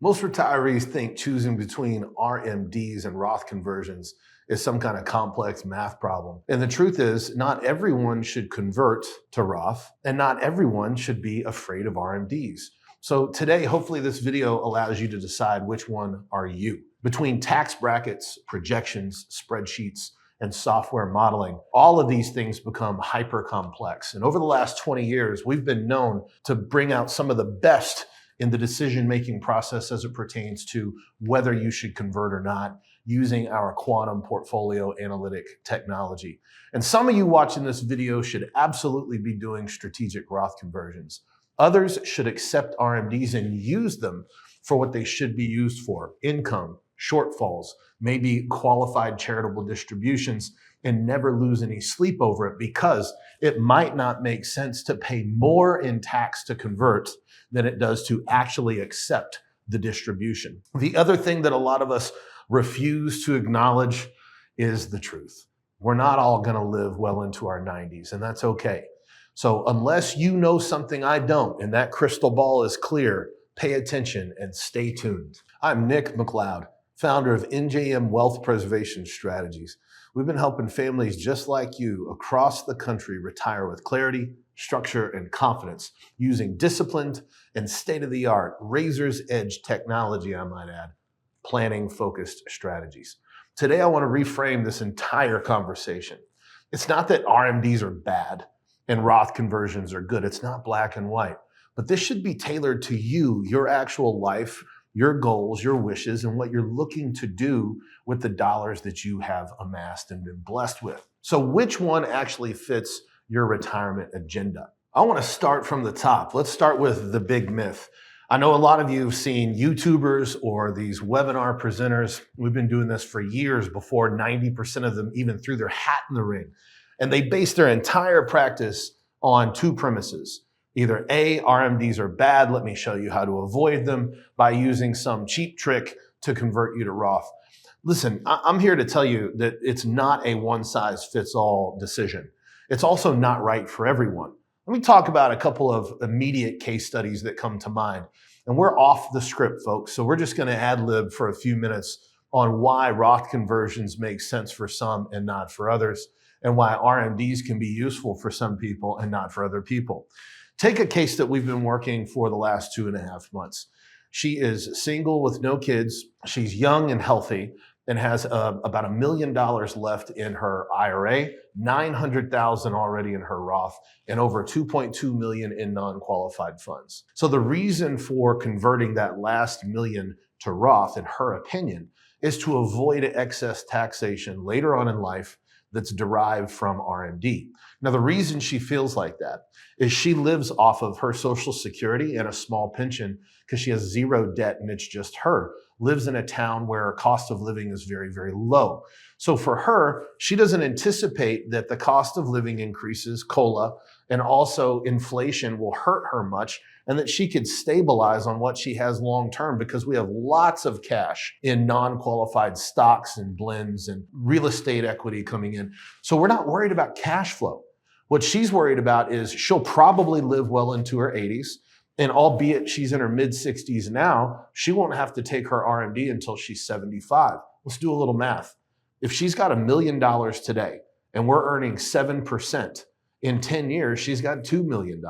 Most retirees think choosing between RMDs and Roth conversions is some kind of complex math problem. And the truth is, not everyone should convert to Roth, and not everyone should be afraid of RMDs. So today, hopefully this video allows you to decide which one are you. Between tax brackets, projections, spreadsheets, and software modeling, all of these things become hyper complex. And over the last 20 years, we've been known to bring out some of the best in the decision-making process as it pertains to whether you should convert or not using our quantum portfolio analytic technology. And some of you watching this video should absolutely be doing strategic Roth conversions. Others should accept RMDs and use them for what they should be used for: income, shortfalls, maybe qualified charitable distributions, and never lose any sleep over it, because it might not make sense to pay more in tax to convert than it does to actually accept the distribution. The other thing that a lot of us refuse to acknowledge is the truth. We're not all going to live well into our 90s, and that's okay. So unless you know something I don't, and that crystal ball is clear, pay attention and stay tuned. I'm Nick McLeod, founder of NJM Wealth Preservation Strategies. We've been helping families just like you across the country retire with clarity, structure, and confidence using disciplined and state-of-the-art, razor's edge technology, I might add, planning-focused strategies. Today, I want to reframe this entire conversation. It's not that RMDs are bad and Roth conversions are good. It's not black and white. But this should be tailored to you, your actual life, your goals, your wishes, and what you're looking to do with the dollars that you have amassed and been blessed with. So which one actually fits your retirement agenda? I want to start from the top. Let's start with the big myth. I know a lot of you have seen YouTubers or these webinar presenters. We've been doing this for years before 90% of them even threw their hat in the ring. And they base their entire practice on two premises. Either A, RMDs are bad, let me show you how to avoid them by using some cheap trick to convert you to Roth. Listen, I'm here to tell you that it's not a one-size-fits-all decision. It's also not right for everyone. Let me talk about a couple of immediate case studies that come to mind. And we're off the script, folks, so we're just going to ad-lib for a few minutes on why Roth conversions make sense for some and not for others, and why RMDs can be useful for some people and not for other people. Take a case that we've been working for the last 2.5 months. She is single with no kids. She's young and healthy and has about $1 million left in her IRA, $900,000 already in her Roth, and over $2.2 million in non-qualified funds. So the reason for converting that last $1 million to Roth, in her opinion, is to avoid excess taxation later on in life that's derived from RMD. Now, the reason she feels like that is she lives off of her Social Security and a small pension because she has zero debt and it's just her. Lives in a town where cost of living is very, very low. So for her, she doesn't anticipate that the cost of living increases, COLA, and also inflation will hurt her much, and that she could stabilize on what she has long term because we have lots of cash in non-qualified stocks and blends and real estate equity coming in. So we're not worried about cash flow. What she's worried about is she'll probably live well into her 80s, and albeit she's in her mid-60s now, she won't have to take her RMD until she's 75. Let's do a little math. If she's got $1 million today and we're earning 7%, in 10 years, she's got $2 million.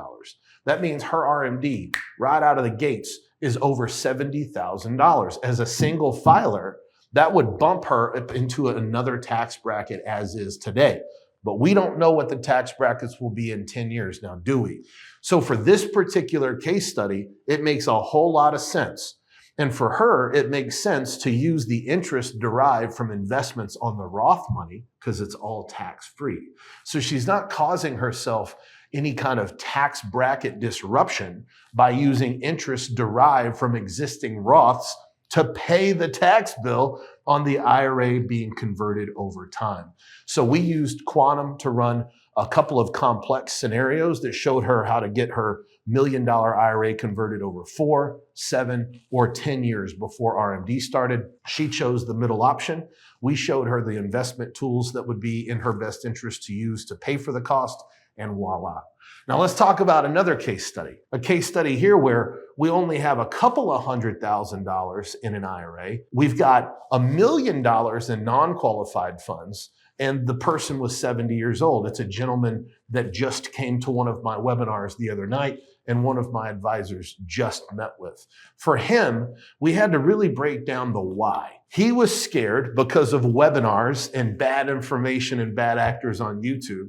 That means her RMD right out of the gates is over $70,000. As a single filer, that would bump her into another tax bracket as is today. But we don't know what the tax brackets will be in 10 years now, do we? So for this particular case study, it makes a whole lot of sense. And for her, it makes sense to use the interest derived from investments on the Roth money because it's all tax-free. So she's not causing herself any kind of tax bracket disruption by using interest derived from existing Roths to pay the tax bill on the IRA being converted over time. So we used quantum to run a couple of complex scenarios that showed her how to get her $1 million IRA converted over 4, 7, or 10 years before RMD started. She chose the middle option. We showed her the investment tools that would be in her best interest to use to pay for the cost, and voila. Now let's talk about another case study. A case study here where we only have a couple of $100,000 in an IRA. We've got $1 million in non-qualified funds, and the person was 70 years old. It's a gentleman that just came to one of my webinars the other night and one of my advisors just met with. For him, we had to really break down the why. He was scared because of webinars and bad information and bad actors on YouTube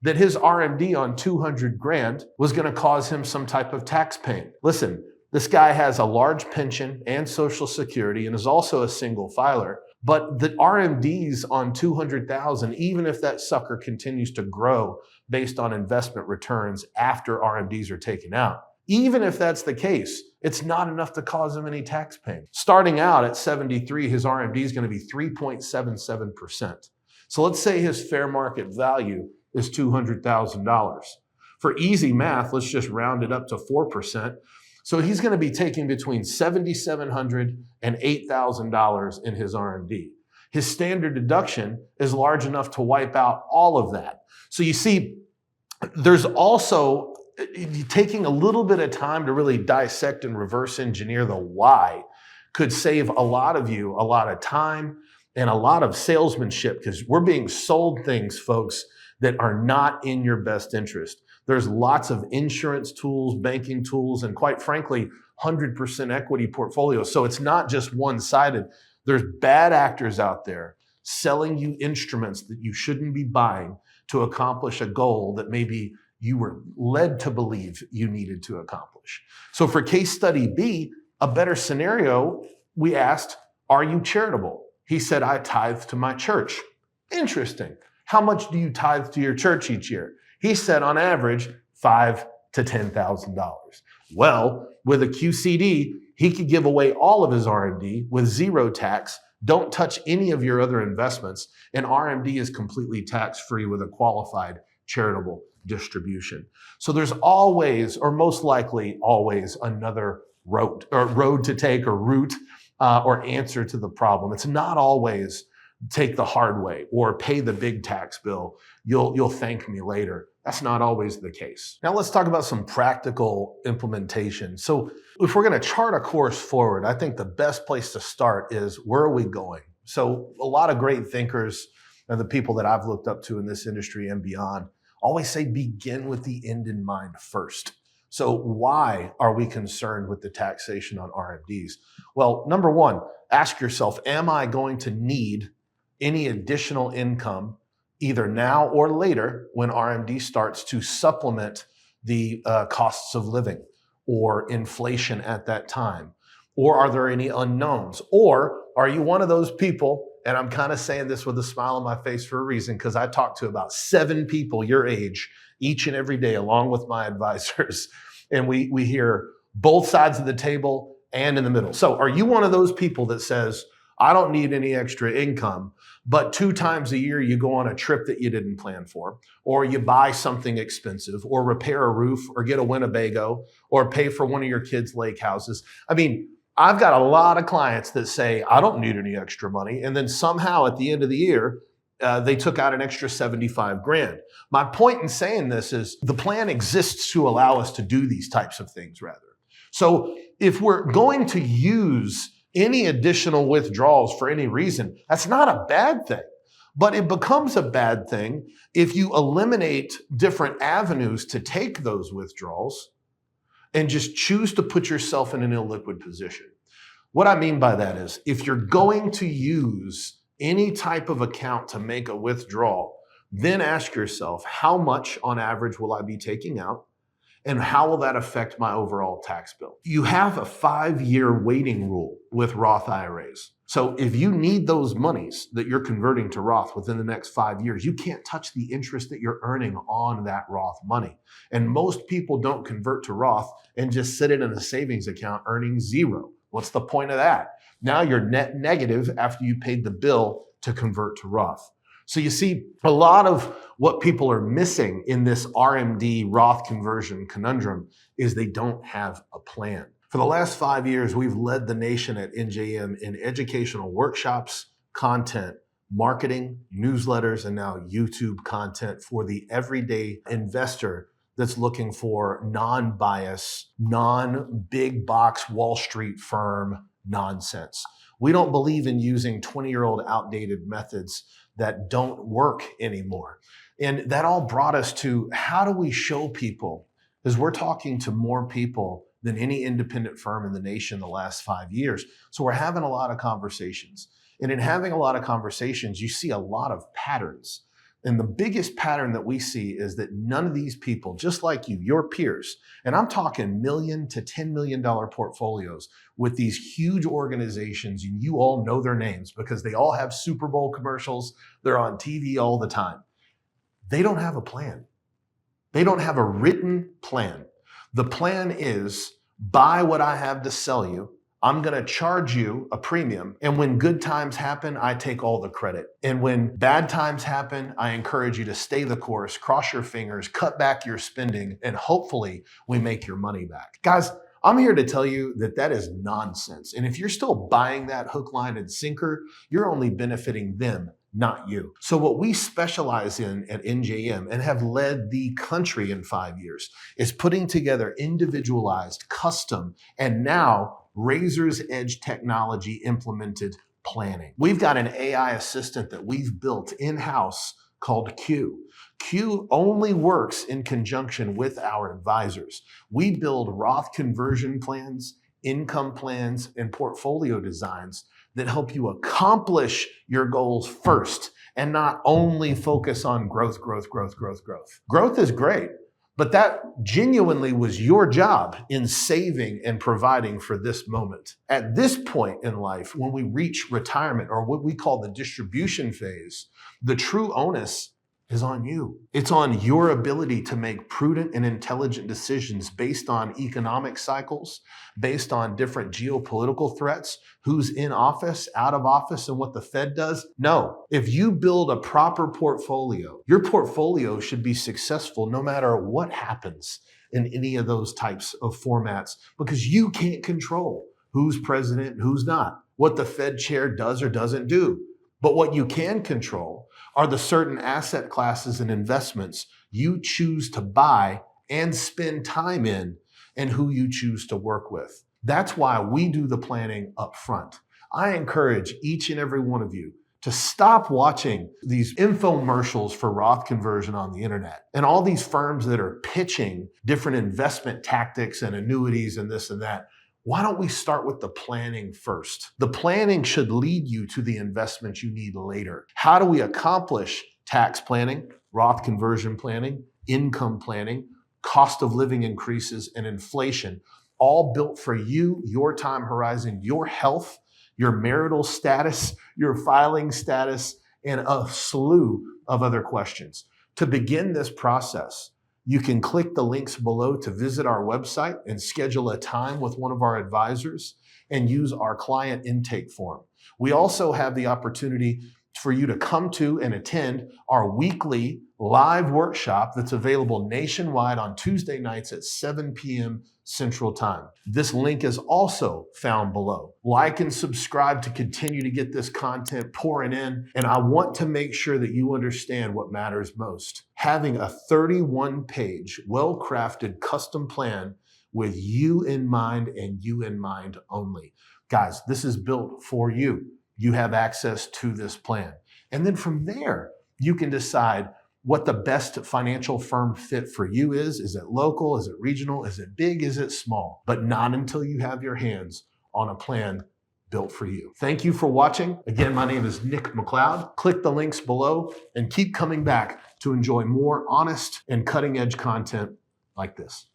that his RMD on 200 grand was going to cause him some type of tax pain. Listen, this guy has a large pension and Social Security and is also a single filer. But the RMDs on 200,000, even if that sucker continues to grow based on investment returns after RMDs are taken out, even if that's the case, it's not enough to cause him any tax pain. Starting out at 73, his RMD is going to be 3.77%. So let's say his fair market value is $200,000. For easy math, let's just round it up to 4%. So he's going to be taking between $7,700 and $8,000 in his RMD. His standard deduction is large enough to wipe out all of that. So you see, there's also taking a little bit of time to really dissect and reverse engineer the why could save a lot of you a lot of time and a lot of salesmanship, because we're being sold things, folks, that are not in your best interest. There's lots of insurance tools, banking tools, and quite frankly, 100% equity portfolios. So it's not just one-sided. There's bad actors out there selling you instruments that you shouldn't be buying to accomplish a goal that maybe you were led to believe you needed to accomplish. So for case study B, a better scenario, we asked, are you charitable? He said, I tithe to my church. Interesting. How much do you tithe to your church each year? He said, on average, $5,000 to $10,000. Well, with a QCD, he could give away all of his RMD with zero tax. Don't touch any of your other investments. And RMD is completely tax-free with a qualified charitable distribution. So there's always, or most likely always, another road to take, or route or answer to the problem. It's not always take the hard way or pay the big tax bill. You'll thank me later. That's not always the case. Now let's talk about some practical implementation. So if we're going to chart a course forward, I think the best place to start is, where are we going? So a lot of great thinkers and the people that I've looked up to in this industry and beyond always say begin with the end in mind first. So why are we concerned with the taxation on RMDs? Well, number one, ask yourself, am I going to need any additional income either now or later when RMD starts to supplement the costs of living or inflation at that time? Or are there any unknowns? Or are you one of those people, and I'm kind of saying this with a smile on my face for a reason, because I talk to about 7 people your age each and every day along with my advisors, and we hear both sides of the table and in the middle. So are you one of those people that says, I don't need any extra income, but 2 times a year you go on a trip that you didn't plan for, or you buy something expensive, or repair a roof, or get a Winnebago, or pay for one of your kids' lake houses? I mean, I've got a lot of clients that say, I don't need any extra money. And then somehow at the end of the year, they took out an extra 75 grand. My point in saying this is the plan exists to allow us to do these types of things rather. So if we're going to use any additional withdrawals for any reason, that's not a bad thing. But it becomes a bad thing if you eliminate different avenues to take those withdrawals and just choose to put yourself in an illiquid position. What I mean by that is, if you're going to use any type of account to make a withdrawal, then ask yourself, how much on average will I be taking out? And how will that affect my overall tax bill? You have a 5-year waiting rule with Roth IRAs. So if you need those monies that you're converting to Roth within the next 5 years, you can't touch the interest that you're earning on that Roth money. And most people don't convert to Roth and just sit it in a savings account earning zero. What's the point of that? Now you're net negative after you paid the bill to convert to Roth. So you see, a lot of what people are missing in this RMD Roth conversion conundrum is they don't have a plan. For the last 5 years, we've led the nation at NJM in educational workshops, content, marketing, newsletters, and now YouTube content for the everyday investor that's looking for non-bias, non-big box Wall Street firm nonsense. We don't believe in using 20-year-old outdated methods that don't work anymore. And that all brought us to, how do we show people? Because we're talking to more people than any independent firm in the nation the last 5 years. So we're having a lot of conversations. And in having a lot of conversations, you see a lot of patterns. And the biggest pattern that we see is that none of these people, just like you, your peers, and I'm talking $1 million to $10 million portfolios with these huge organizations, and you all know their names because they all have Super Bowl commercials, they're on TV all the time. They don't have a plan. They don't have a written plan. The plan is, buy what I have to sell you. I'm going to charge you a premium. And when good times happen, I take all the credit. And when bad times happen, I encourage you to stay the course, cross your fingers, cut back your spending, and hopefully we make your money back. Guys, I'm here to tell you that that is nonsense. And if you're still buying that hook, line, and sinker, you're only benefiting them, not you. So what we specialize in at NJM and have led the country in 5 years is putting together individualized, custom, and now razor's edge technology implemented planning. We've got an AI assistant that we've built in-house called Q. Q only works in conjunction with our advisors. We build Roth conversion plans, income plans, and portfolio designs that help you accomplish your goals first and not only focus on growth, growth, growth, growth, growth. Growth is great, but that genuinely was your job in saving and providing for this moment. At this point in life, when we reach retirement or what we call the distribution phase, the true onus is on you. It's on your ability to make prudent and intelligent decisions based on economic cycles, based on different geopolitical threats, who's in office, out of office, and what the Fed does. No, if you build a proper portfolio, your portfolio should be successful no matter what happens in any of those types of formats, because you can't control who's president and who's not, what the Fed chair does or doesn't do. But what you can control are the certain asset classes and investments you choose to buy and spend time in, and who you choose to work with. That's why we do the planning up front. I encourage each and every one of you to stop watching these infomercials for Roth conversion on the internet and all these firms that are pitching different investment tactics and annuities and this and that. Why don't we start with the planning first? The planning should lead you to the investment you need later. How do we accomplish tax planning, Roth conversion planning, income planning, cost of living increases, and inflation, all built for you, your time horizon, your health, your marital status, your filing status, and a slew of other questions. To begin this process, you can click the links below to visit our website and schedule a time with one of our advisors and use our client intake form. We also have the opportunity for you to come to and attend our weekly live workshop that's available nationwide on Tuesday nights at 7 p.m. Central Time. This link is also found below. Like and subscribe to continue to get this content pouring in. And I want to make sure that you understand what matters most. Having a 31-page, well-crafted custom plan with you in mind and you in mind only. Guys, this is built for you. You have access to this plan. And then from there, you can decide what the best financial firm fit for you is. Is it local? Is it regional? Is it big? Is it small? But not until you have your hands on a plan built for you. Thank you for watching. Again, my name is Nick McLeod. Click the links below and keep coming back to enjoy more honest and cutting edge content like this.